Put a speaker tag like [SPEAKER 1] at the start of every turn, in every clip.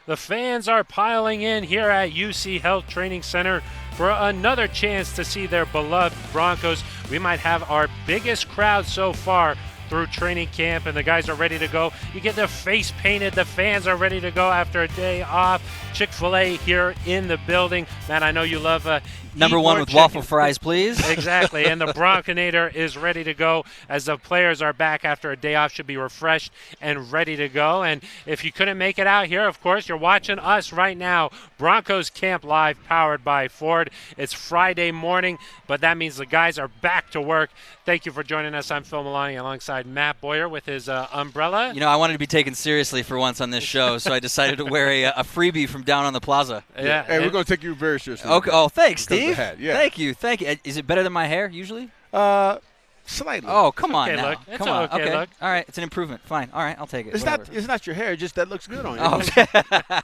[SPEAKER 1] The fans are piling in here at UC Health Training Center for another chance to see their beloved Broncos. We might have our biggest crowd so far through training camp, and the guys are ready to go. You get their face painted. The fans are ready to go after a day off. Chick-fil-A here in the building. Man, I know you love
[SPEAKER 2] number one with
[SPEAKER 1] chicken.
[SPEAKER 2] waffle fries, please.
[SPEAKER 1] Exactly, and the Bronconator is ready to go as the players are back after a day off, should be refreshed and ready to go. And if you couldn't make it out here, of course, you're watching us right now. Broncos Camp Live, powered by Ford. It's Friday morning, but that means the guys are back to work. Thank you for joining us. I'm Phil Maloney alongside Matt Boyer with his umbrella.
[SPEAKER 2] You know, I wanted to be taken seriously for once on this show, so I decided to wear a freebie from down on the plaza.
[SPEAKER 1] Yeah.
[SPEAKER 3] Hey, we're going to take you very seriously.
[SPEAKER 2] Okay. Oh, thanks, Steve.
[SPEAKER 3] Yeah.
[SPEAKER 2] Thank you. Is it better than my hair usually?
[SPEAKER 3] Slightly.
[SPEAKER 2] Oh, come on
[SPEAKER 1] okay
[SPEAKER 2] now.
[SPEAKER 1] look. It's
[SPEAKER 2] Come on.
[SPEAKER 1] okay look.
[SPEAKER 2] All right, it's an improvement. Fine. All right, I'll take it.
[SPEAKER 3] It's not your hair. Just that looks good on you.
[SPEAKER 2] Oh.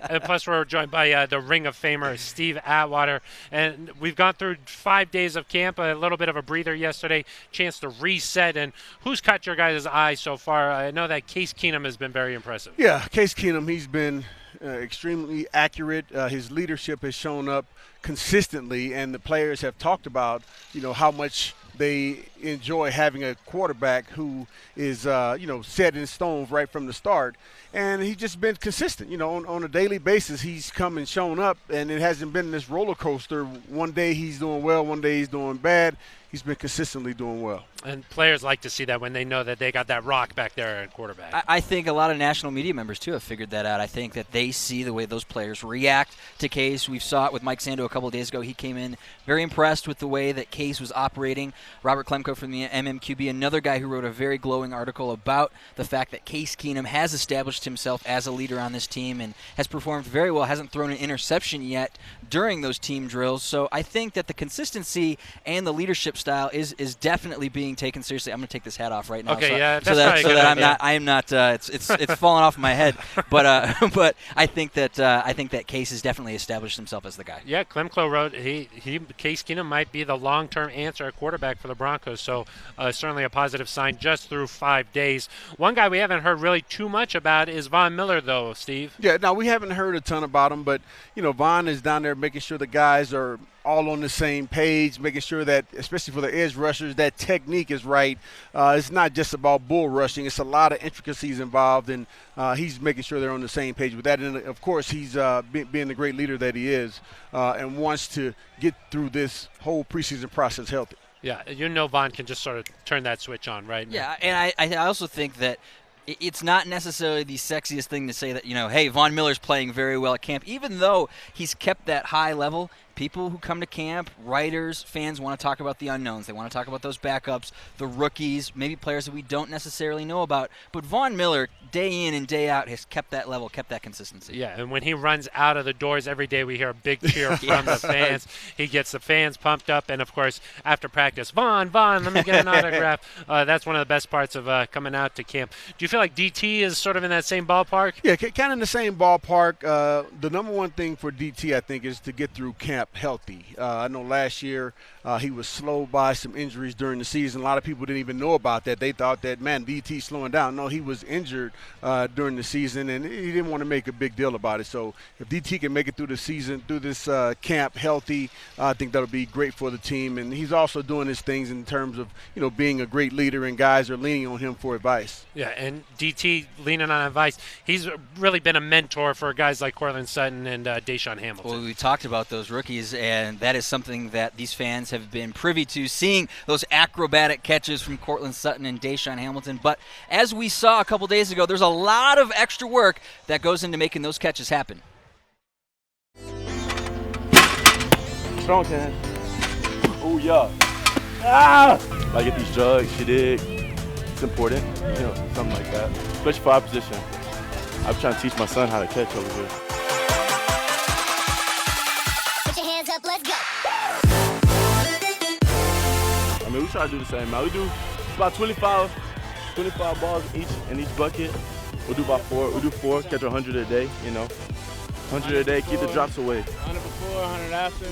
[SPEAKER 1] And plus, we're joined by the Ring of Famer, Steve Atwater. And we've gone through 5 days of camp, a little bit of a breather yesterday, chance to reset. And who's caught your guys' eye so far? I know that Case Keenum has been very impressive.
[SPEAKER 3] Yeah, Case Keenum, he's been extremely accurate. His leadership has shown up consistently, and the players have talked about, how much they enjoy having a quarterback who is, set in stone right from the start. And he's just been consistent, on a daily basis. He's come and shown up, and it hasn't been this roller coaster. One day he's doing well, one day he's doing bad. He's been consistently doing well.
[SPEAKER 1] And players like to see that when they know that they got that rock back there at quarterback.
[SPEAKER 2] I think a lot of national media members, too, have figured that out. I think that they see the way those players react to Case. We saw it with Mike Sando a couple of days ago. He came in very impressed with the way that Case was operating. Robert Klemko from the MMQB, another guy who wrote a very glowing article about the fact that Case Keenum has established himself as a leader on this team and has performed very well, hasn't thrown an interception yet during those team drills. So I think that the consistency and the leadership style is definitely being taken seriously. I'm going to take this hat off right now.
[SPEAKER 1] Okay,
[SPEAKER 2] so,
[SPEAKER 1] yeah, that's
[SPEAKER 2] so that,
[SPEAKER 1] probably a
[SPEAKER 2] so
[SPEAKER 1] good
[SPEAKER 2] that
[SPEAKER 1] idea.
[SPEAKER 2] I am not. It's fallen off my head. But I think that Case has definitely established himself as the guy.
[SPEAKER 1] Yeah, Klemko wrote Case Keenum might be the long-term answer at quarterback for the Broncos. So certainly a positive sign just through 5 days. One guy we haven't heard really too much about is Von Miller, though, Steve.
[SPEAKER 3] Yeah, now we haven't heard a ton about him, but, Von is down there making sure the guys are all on the same page, making sure that, especially for the edge rushers, that technique is right. It's not just about bull rushing. It's a lot of intricacies involved, and he's making sure they're on the same page with that. And, of course, he's being the great leader that he is and wants to get through this whole preseason process healthy.
[SPEAKER 1] Yeah, Von can just sort of turn that switch on, right?
[SPEAKER 2] Yeah, and I also think that it's not necessarily the sexiest thing to say that, hey, Von Miller's playing very well at camp, even though he's kept that high level. People who come to camp, writers, fans want to talk about the unknowns. They want to talk about those backups, the rookies, maybe players that we don't necessarily know about. But Von Miller, day in and day out, has kept that level, kept that consistency.
[SPEAKER 1] Yeah, and when he runs out of the doors every day, we hear a big cheer from the fans. He gets the fans pumped up, and, of course, after practice, Von, let me get an autograph. That's one of the best parts of coming out to camp. Do you feel like DT is sort of in that same ballpark?
[SPEAKER 3] Yeah, kind of in the same ballpark. The number one thing for DT, I think, is to get through camp healthy. I know last year he was slowed by some injuries during the season. A lot of people didn't even know about that. They thought that, man, DT's slowing down. No, he was injured during the season, and he didn't want to make a big deal about it. So if DT can make it through the season, through this camp healthy, I think that'll be great for the team. And he's also doing his things in terms of, being a great leader, and guys are leaning on him for advice.
[SPEAKER 1] Yeah, and DT leaning on advice. He's really been a mentor for guys like Cortland Sutton and Deshaun Hamilton.
[SPEAKER 2] Well, we talked about those rookies, and that is something that these fans have been privy to, seeing those acrobatic catches from Cortland Sutton and Deshaun Hamilton. But as we saw a couple days ago, there's a lot of extra work that goes into making those catches happen.
[SPEAKER 4] Strong hand. Oh, yeah. Ah! I get these drugs, you dig? It's important, something like that. Especially for our position. I'm trying to teach my son how to catch over here.
[SPEAKER 5] Put your hands up, let's go.
[SPEAKER 4] I mean, we try to do the same, man. We do about 25 balls in each bucket. We'll do about 4. We do 4, catch 100 a day, 100 a day, keep the drops away.
[SPEAKER 6] 100 before, 100 after.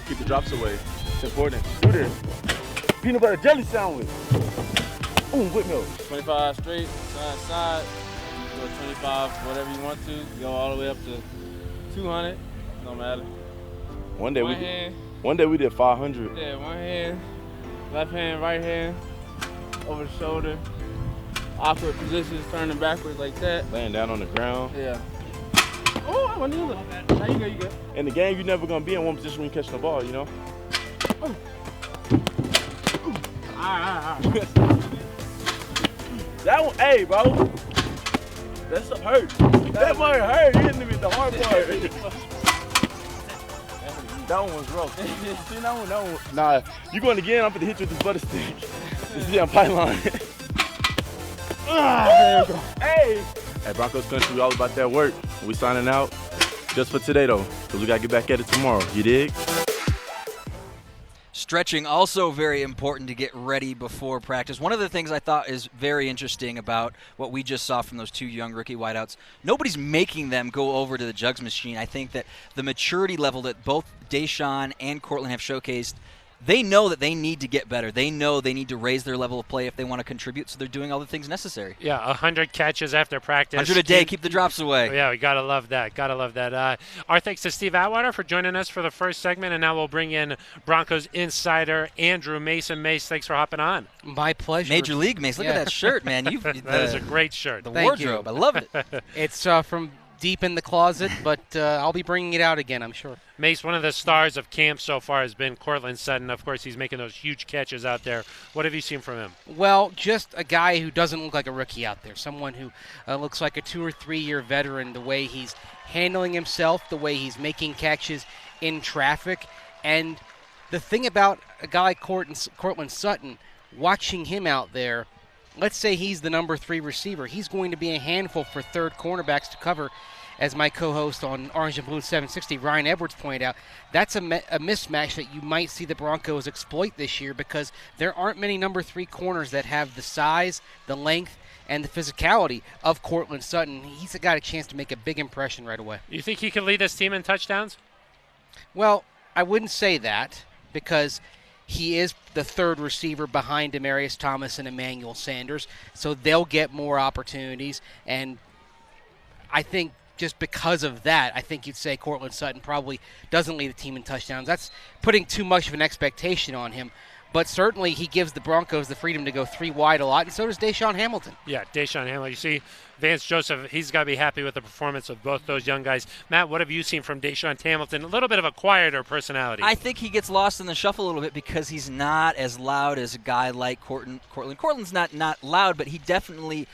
[SPEAKER 4] Keep the drops away. It's important. Do this. Peanut butter jelly sandwich. Ooh, with milk.
[SPEAKER 6] 25 straight, side, go 25, whatever you want to. Go all the way up to 200. No matter.
[SPEAKER 4] One day
[SPEAKER 6] hand.
[SPEAKER 4] One day we did 500.
[SPEAKER 6] Yeah, one hand, left hand, right hand, over the shoulder. Awkward positions, turning backwards like that.
[SPEAKER 4] Laying down on the ground.
[SPEAKER 6] Yeah. Oh, I wasn't even. Now you go, you go.
[SPEAKER 4] In the game, you're never gonna be in one position when you catch the ball, you know.
[SPEAKER 6] All right.
[SPEAKER 4] That one, hey, bro. That stuff hurt. That one hurt. You hitting me with the hard part. That one was rough. See, that one. Nah, you going again? I'm gonna hit you with this butter stick. This is damn pipeline. There we go. Hey. Hey, Broncos country, we all about that work. We signing out just for today though, because we gotta get back at it tomorrow. You dig?
[SPEAKER 2] Stretching also very important to get ready before practice. One of the things I thought is very interesting about what we just saw from those two young rookie wideouts, nobody's making them go over to the jugs machine. I think that the maturity level that both Deshaun and Cortland have showcased, they know that they need to get better. They know they need to raise their level of play if they want to contribute, so they're doing all the things necessary.
[SPEAKER 1] Yeah, 100 catches after practice.
[SPEAKER 2] 100 a day, keep the drops away.
[SPEAKER 1] Yeah, we got to love that. Our thanks to Steve Atwater for joining us for the first segment, and now we'll bring in Broncos insider Andrew Mason. Mace, thanks for hopping on.
[SPEAKER 7] My pleasure.
[SPEAKER 2] Major League, Mace. Look at that shirt, man.
[SPEAKER 1] That is a great shirt.
[SPEAKER 2] The
[SPEAKER 7] Thank
[SPEAKER 2] wardrobe.
[SPEAKER 7] you.
[SPEAKER 2] I love it.
[SPEAKER 7] It's from deep in the closet, but I'll be bringing it out again, I'm sure.
[SPEAKER 1] Mace, one of the stars of camp so far has been Cortland Sutton. Of course, he's making those huge catches out there. What have you seen from him?
[SPEAKER 7] Well, just a guy who doesn't look like a rookie out there, someone who looks like a 2 or 3 year veteran, the way he's handling himself, the way he's making catches in traffic. And the thing about a guy like Cortland Sutton, watching him out there, let's say he's the number 3 receiver. He's going to be a handful for third cornerbacks to cover. As my co-host on Orange and Blue 760, Ryan Edwards, pointed out, that's a mismatch that you might see the Broncos exploit this year because there aren't many number 3 corners that have the size, the length, and the physicality of Cortland Sutton. He's got a chance to make a big impression right away.
[SPEAKER 1] You think he can lead this team in touchdowns?
[SPEAKER 7] Well, I wouldn't say that because he is the third receiver behind Demaryius Thomas and Emmanuel Sanders, so they'll get more opportunities. And I think just because of that, I think you'd say Cortland Sutton probably doesn't lead the team in touchdowns. That's putting too much of an expectation on him. But certainly he gives the Broncos the freedom to go 3 wide a lot, and so does Deshaun Hamilton.
[SPEAKER 1] Yeah, Deshaun Hamilton. You see, Vance Joseph, he's got to be happy with the performance of both those young guys. Matt, what have you seen from Deshaun Hamilton? A little bit of a quieter personality.
[SPEAKER 2] I think he gets lost in the shuffle a little bit because he's not as loud as a guy like Cortland. Cortland's not loud, but he definitely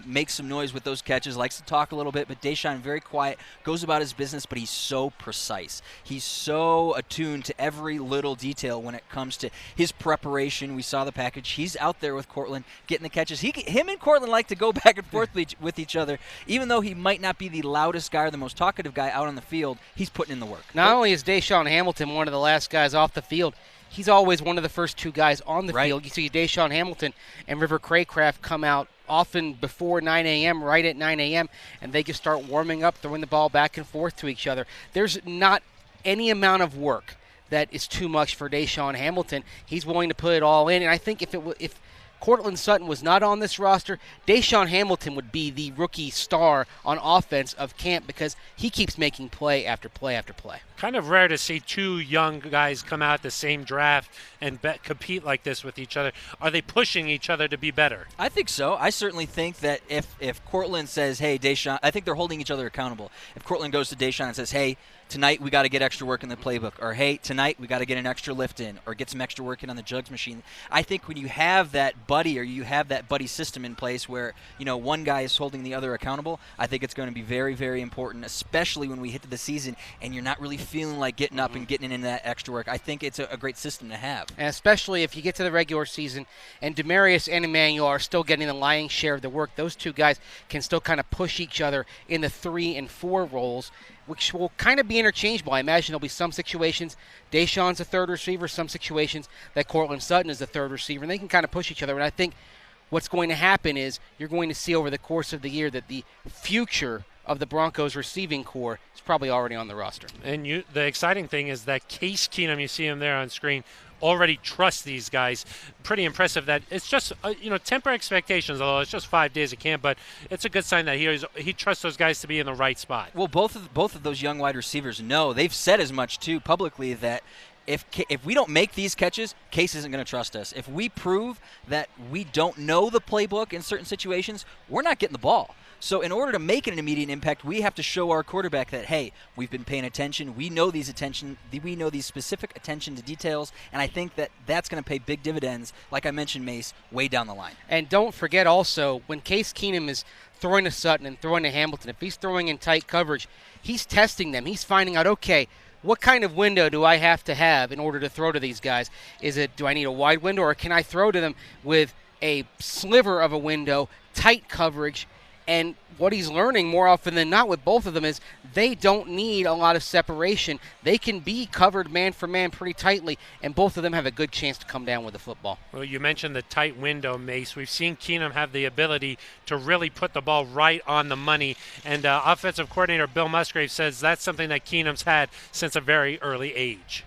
[SPEAKER 2] makes some noise with those catches, likes to talk a little bit, but Deshaun, very quiet, goes about his business, but he's so precise. He's so attuned to every little detail when it comes to his preparation. We saw the package. He's out there with Cortland getting the catches. Him and Cortland like to go back and forth with each other. Even though he might not be the loudest guy or the most talkative guy out on the field, he's putting in the work.
[SPEAKER 7] Not only is Deshaun Hamilton one of the last guys off the field, he's always one of the first 2 guys on the field. You see Deshaun Hamilton and River Craycraft come out often before 9 a.m., right at 9 a.m., and they just start warming up, throwing the ball back and forth to each other. There's not any amount of work that is too much for Deshaun Hamilton. He's willing to put it all in, and I think if Cortland Sutton was not on this roster, Deshaun Hamilton would be the rookie star on offense of camp because he keeps making play after play after play.
[SPEAKER 1] Kind of rare to see 2 young guys come out the same draft and compete like this with each other. Are they pushing each other to be better?
[SPEAKER 2] I think so. I certainly think that if Cortland says, hey, Deshaun, I think they're holding each other accountable. If Cortland goes to Deshaun and says, hey, tonight we got to get extra work in the playbook, or hey, tonight we got to get an extra lift in, or get some extra work in on the jugs machine. I think when you have that buddy, or you have that buddy system in place where, one guy is holding the other accountable, I think it's going to be very, very important, especially when we hit to the season and you're not really feeling like getting up and getting in that extra work. I think it's a great system to have.
[SPEAKER 7] And especially if you get to the regular season and Demaryius and Emmanuel are still getting the lion's share of the work, those 2 guys can still kind of push each other in the 3 and 4 roles, which will kind of be interchangeable. I imagine there'll be some situations Deshaun's a third receiver, some situations that Cortland Sutton is the third receiver, and they can kind of push each other. And I think what's going to happen is you're going to see over the course of the year that the future of the Broncos receiving core is probably already on the roster.
[SPEAKER 1] And the exciting thing is that Case Keenum, you see him there on screen, already trusts these guys. Pretty impressive that it's just, temper expectations, although it's just 5 days of camp, but it's a good sign that he trusts those guys to be in the right spot.
[SPEAKER 2] Well, both of those young wide receivers know, they've said as much too publicly, that if we don't make these catches, Case isn't going to trust us. If we prove that we don't know the playbook in certain situations, we're not getting the ball. So in order to make it an immediate impact, we have to show our quarterback that, hey, we've been paying attention. We know these specific attention to details, and I think that that's going to pay big dividends, like I mentioned, Mace, way down the line.
[SPEAKER 7] And don't forget also, when Case Keenum is throwing to Sutton and throwing to Hamilton, if he's throwing in tight coverage, he's testing them. He's finding out, okay, what kind of window do I have to have in order to throw to these guys? Do I need a wide window, or can I throw to them with a sliver of a window, tight coverage? And what he's learning more often than not with both of them is they don't need a lot of separation. They can be covered man for man pretty tightly, and both of them have a good chance to come down with the football.
[SPEAKER 1] Well, you mentioned the tight window, Mace. We've seen Keenum have the ability to really put the ball right on the money, and offensive coordinator Bill Musgrave says that's something that Keenum's had since a very early age.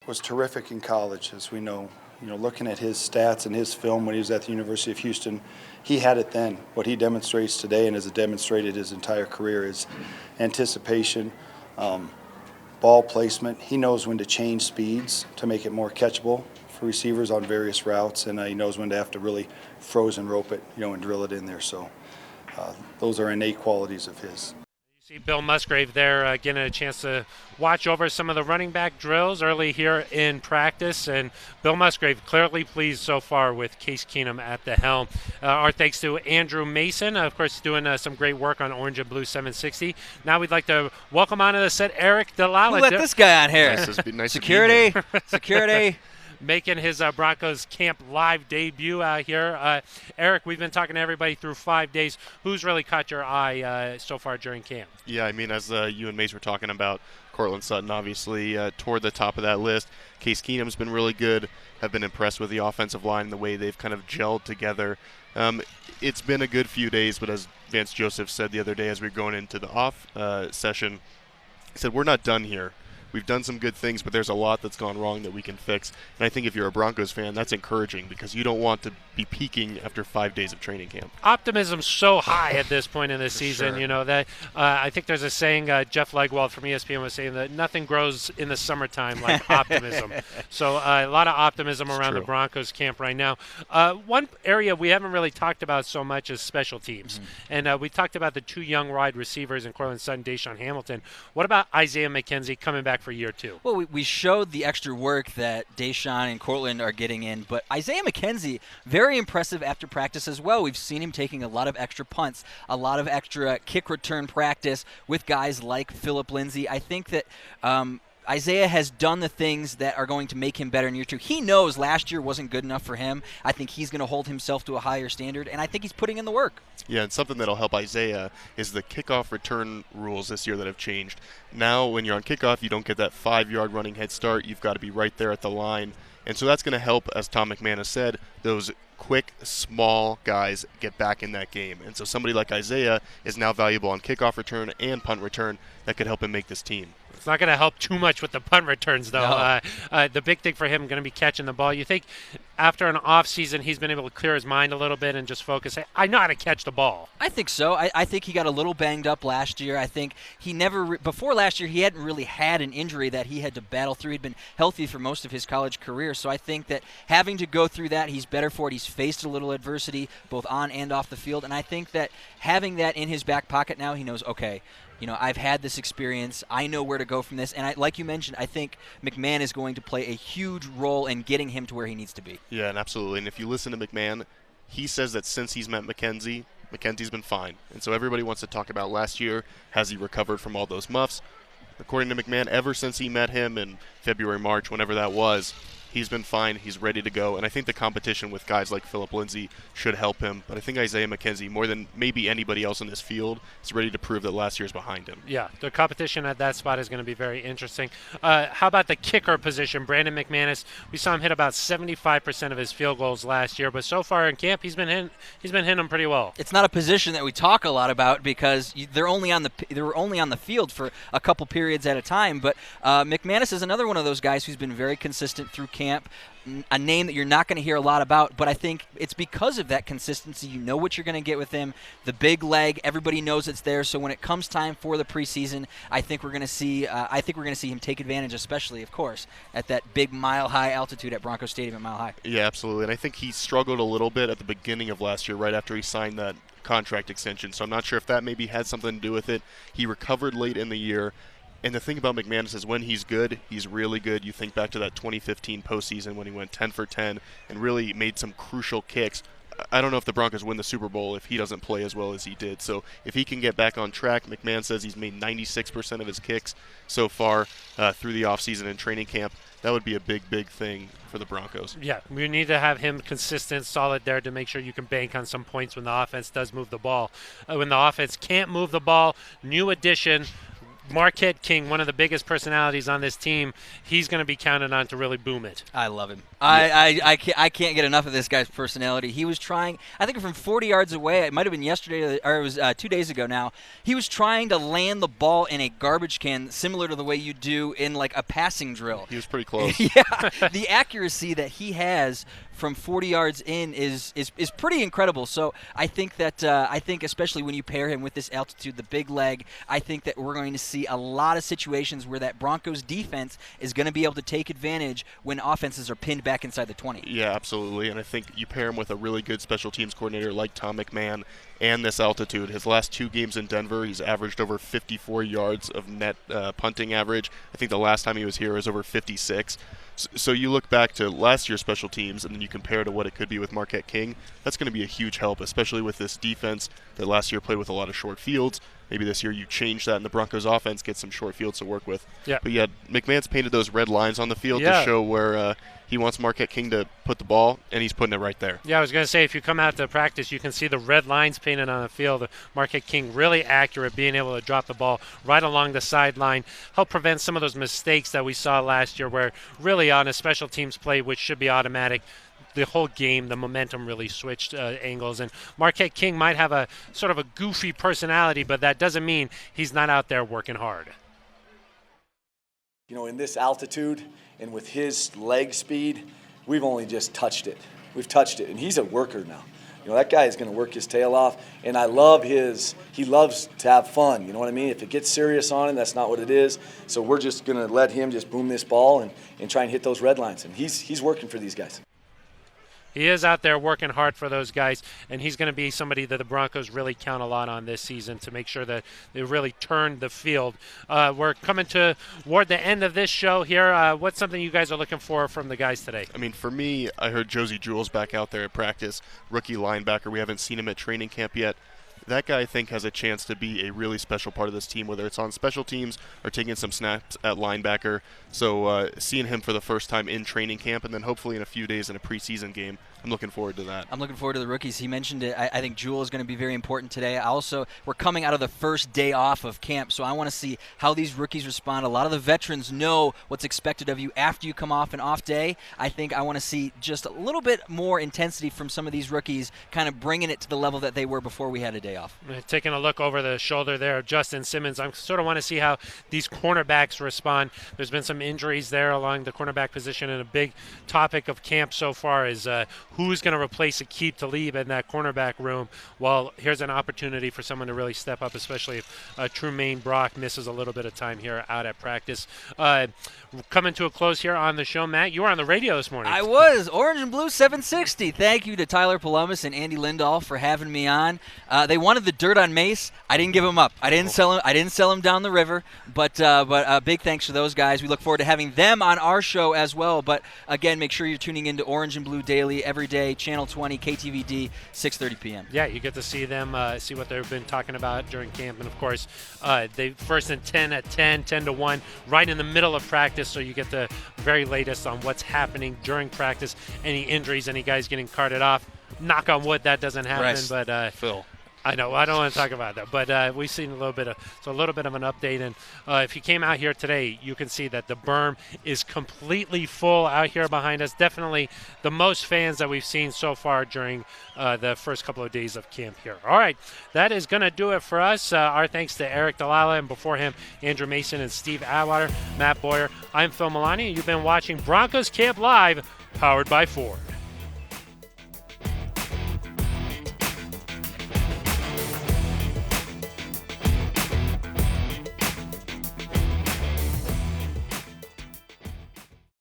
[SPEAKER 8] Was terrific in college, as we know. Looking at his stats and his film when he was at the University of Houston, he had it then. What he demonstrates today and has demonstrated his entire career is anticipation, ball placement. He knows when to change speeds to make it more catchable for receivers on various routes, and he knows when to have to really frozen rope it, and drill it in there. So those are innate qualities of his.
[SPEAKER 1] See Bill Musgrave there getting a chance to watch over some of the running back drills early here in practice, and Bill Musgrave clearly pleased so far with Case Keenum at the helm. Our thanks to Andrew Mason, of course, doing some great work on Orange and Blue 760. Now we'd like to welcome onto the set Eric Delilah.
[SPEAKER 2] Who let this guy on here?
[SPEAKER 9] Nice
[SPEAKER 2] Security. Security.
[SPEAKER 1] Making his Broncos camp live debut out here. Eric, we've been talking to everybody through 5 days. Who's really caught your eye so far during camp?
[SPEAKER 9] Yeah, I mean, as you and Mace were talking about, Cortland Sutton obviously toward the top of that list. Case Keenum's been really good. Have been impressed with the offensive line and the way they've kind of gelled together. It's been a good few days, but as Vance Joseph said the other day as we were going into the off session, he said, we're not done here. We've done some good things, but there's a lot that's gone wrong that we can fix. And I think if you're a Broncos fan, that's encouraging because you don't want to be peaking after 5 days of training camp.
[SPEAKER 1] Optimism's so high at this point in the season,
[SPEAKER 9] sure.
[SPEAKER 1] That I think there's a saying, Jeff Legwald from ESPN was saying that nothing grows in the summertime like optimism. So a lot of optimism around the Broncos camp right now. One area we haven't really talked about so much is special teams. Mm-hmm. And we talked about the two young wide receivers in Cortland Sutton, Deshaun Hamilton. What about Isaiah McKenzie coming back for year two?
[SPEAKER 2] Well, we showed the extra work that Deshaun and Cortland are getting in, but Isaiah McKenzie, very impressive after practice as well. We've seen him taking a lot of extra punts, a lot of extra kick return practice with guys like Phillip Lindsay. I think that Isaiah has done the things that are going to make him better in year two. He knows last year wasn't good enough for him. I think he's going to hold himself to a higher standard, and I think he's putting in the work.
[SPEAKER 9] Yeah, and something that'll help Isaiah is the kickoff return rules this year that have changed. Now, when you're on kickoff, you don't get that 5-yard running head start. You've got to be right there at the line. And so that's going to help, as Tom McMahon has said, those quick, small guys get back in that game. And so somebody like Isaiah is now valuable on kickoff return and punt return that could help him make this team.
[SPEAKER 1] It's not going to help too much with the punt returns, though.
[SPEAKER 2] No.
[SPEAKER 1] The big thing for him is going to be catching the ball. You think after an off season he's been able to clear his mind a little bit and just focus? Hey, I know how to catch the ball.
[SPEAKER 2] I think so. I think he got a little banged up last year. I think he never before last year he hadn't really had an injury that he had to battle through. He'd been healthy for most of his college career. So I think that having to go through that, he's better for it. He's faced a little adversity both on and off the field. And I think that having that in his back pocket now, he knows, okay, I've had this experience. I know where to go from this. And like you mentioned, I think McMahon is going to play a huge role in getting him to where he needs to be.
[SPEAKER 9] Yeah, and absolutely. And if you listen to McMahon, he says that since he's met McKenzie's been fine. And so everybody wants to talk about last year. Has he recovered from all those muffs? According to McMahon, ever since he met him in February, March, whenever that was, He's been fine. He's ready to go. And I think the competition with guys like Phillip Lindsay should help him. But I think Isaiah McKenzie, more than maybe anybody else in this field, is ready to prove that last year's behind him.
[SPEAKER 1] Yeah, the competition at that spot is going to be very interesting. How about the kicker position? Brandon McManus, we saw him hit about 75% of his field goals last year, but so far in camp, he's been hitting them pretty well.
[SPEAKER 2] It's not a position that we talk a lot about because they're only on the field for a couple periods at a time. But McManus is another one of those guys who's been very consistent through camp. A name that you're not going to hear a lot about, but I think it's because of that consistency. You know what you're going to get with him. The big leg, everybody knows it's there. So when it comes time for the preseason, I think we're going to see. I think we're going to see him take advantage, especially, of course, at that big mile-high altitude at Broncos Stadium at Mile High.
[SPEAKER 9] Yeah, absolutely. And I think he struggled a little bit at the beginning of last year, right after he signed that contract extension. So I'm not sure if that maybe had something to do with it. He recovered late in the year. And the thing about McManus is when he's good, he's really good. You think back to that 2015 postseason when he went 10 for 10 and really made some crucial kicks. I don't know if the Broncos win the Super Bowl if he doesn't play as well as he did. So if he can get back on track, McMahon says he's made 96% of his kicks so far through the offseason and training camp. That would be a big, big thing for the Broncos.
[SPEAKER 1] Yeah, we need to have him consistent, solid there to make sure you can bank on some points when the offense does move the ball. When the offense can't move the ball, new addition, Marquette King, one of the biggest personalities on this team, he's going to be counted on to really boom it.
[SPEAKER 2] I love him. I can't get enough of this guy's personality. He was trying, I think from 40 yards away, it might have been yesterday, or it was 2 days ago now, he was trying to land the ball in a garbage can similar to the way you do in like a passing drill.
[SPEAKER 9] He was pretty close.
[SPEAKER 2] Yeah, the accuracy that he has from 40 yards in is pretty incredible. So I think that especially when you pair him with this altitude, the big leg, I think that we're going to see a lot of situations where that Broncos defense is going to be able to take advantage when offenses are pinned back inside the 20.
[SPEAKER 9] Yeah, absolutely. And I think you pair him with a really good special teams coordinator like Tom McMahon and this altitude. His last 2 games in Denver, he's averaged over 54 yards of net punting average. I think the last time he was here was over 56. So you look back to last year's special teams, and then you compare to what it could be with Marquette King. That's going to be a huge help, especially with this defense that last year played with a lot of short fields. Maybe this year you change that, and the Broncos' offense gets some short fields to work with.
[SPEAKER 1] Yeah.
[SPEAKER 9] But yeah, McMahon's painted those red lines on the field to show where he wants Marquette King to put the ball, and he's putting it right there.
[SPEAKER 1] Yeah, I was going to say, if you come out to practice, you can see the red lines painted on the field. Marquette King really accurate, being able to drop the ball right along the sideline, help prevent some of those mistakes that we saw last year where really on a special teams play, which should be automatic, the whole game, the momentum really switched angles. And Marquette King might have a sort of a goofy personality, but that doesn't mean he's not out there working hard.
[SPEAKER 10] You know, in this altitude and with his leg speed, we've only just touched it. We've touched it, and he's a worker now. You know, that guy is going to work his tail off, and I love he loves to have fun, you know what I mean? If it gets serious on him, that's not what it is. So we're just going to let him just boom this ball and try and hit those red lines, and he's working for these guys.
[SPEAKER 1] He is out there working hard for those guys, and he's going to be somebody that the Broncos really count a lot on this season to make sure that they really turn the field. We're coming toward the end of this show here. What's something you guys are looking for from the guys today?
[SPEAKER 9] I mean, for me, I heard Josie Jewell's back out there at practice, rookie linebacker. We haven't seen him at training camp yet. That guy, I think, has a chance to be a really special part of this team, whether it's on special teams or taking some snaps at linebacker. So seeing him for the first time in training camp and then hopefully in a few days in a preseason game, I'm looking forward to that.
[SPEAKER 2] I'm looking forward to the rookies. He mentioned it. I think Jewell is going to be very important today. We're coming out of the first day off of camp, so I want to see how these rookies respond. A lot of the veterans know what's expected of you after you come off an off day. I think I want to see just a little bit more intensity from some of these rookies, kind of bringing it to the level that they were before we had a day off.
[SPEAKER 1] Taking a look over the shoulder there of Justin Simmons, I sort of want to see how these cornerbacks respond. There's been some injuries there along the cornerback position, and a big topic of camp so far is who's going to replace Aqib Talib in that cornerback room. Well, here's an opportunity for someone to really step up, especially if Trumaine Brock misses a little bit of time here out at practice. Coming to a close here on the show, Matt, you were on the radio this morning.
[SPEAKER 2] I was. Orange and Blue 760. Thank you to Tyler Palomas and Andy Lindahl for having me on. They wanted the dirt on Mace. I didn't give him up. I didn't sell him. I didn't sell him down the river. But big thanks to those guys. We look forward to having them on our show as well. But again, make sure you're tuning into Orange and Blue Daily every day, Channel 20, KTVD, 6:30 p.m.
[SPEAKER 1] Yeah, you get to see them, see what they've been talking about during camp, and of course, they first and 10 at 10 to 1, right in the middle of practice. So you get the very latest on what's happening during practice. Any injuries, any guys getting carted off. Knock on wood, that doesn't happen.
[SPEAKER 2] Right.
[SPEAKER 1] But
[SPEAKER 9] Phil.
[SPEAKER 1] I know I don't want to talk about that, but we've seen a little bit of an update. And if you came out here today, you can see that the berm is completely full out here behind us. Definitely the most fans that we've seen so far during the first couple of days of camp here. All right, that is going to do it for us. Our thanks to Eric Delilah, and before him, Andrew Mason and Steve Atwater, Matt Boyer. I'm Phil Milani, and you've been watching Broncos Camp Live, powered by Ford.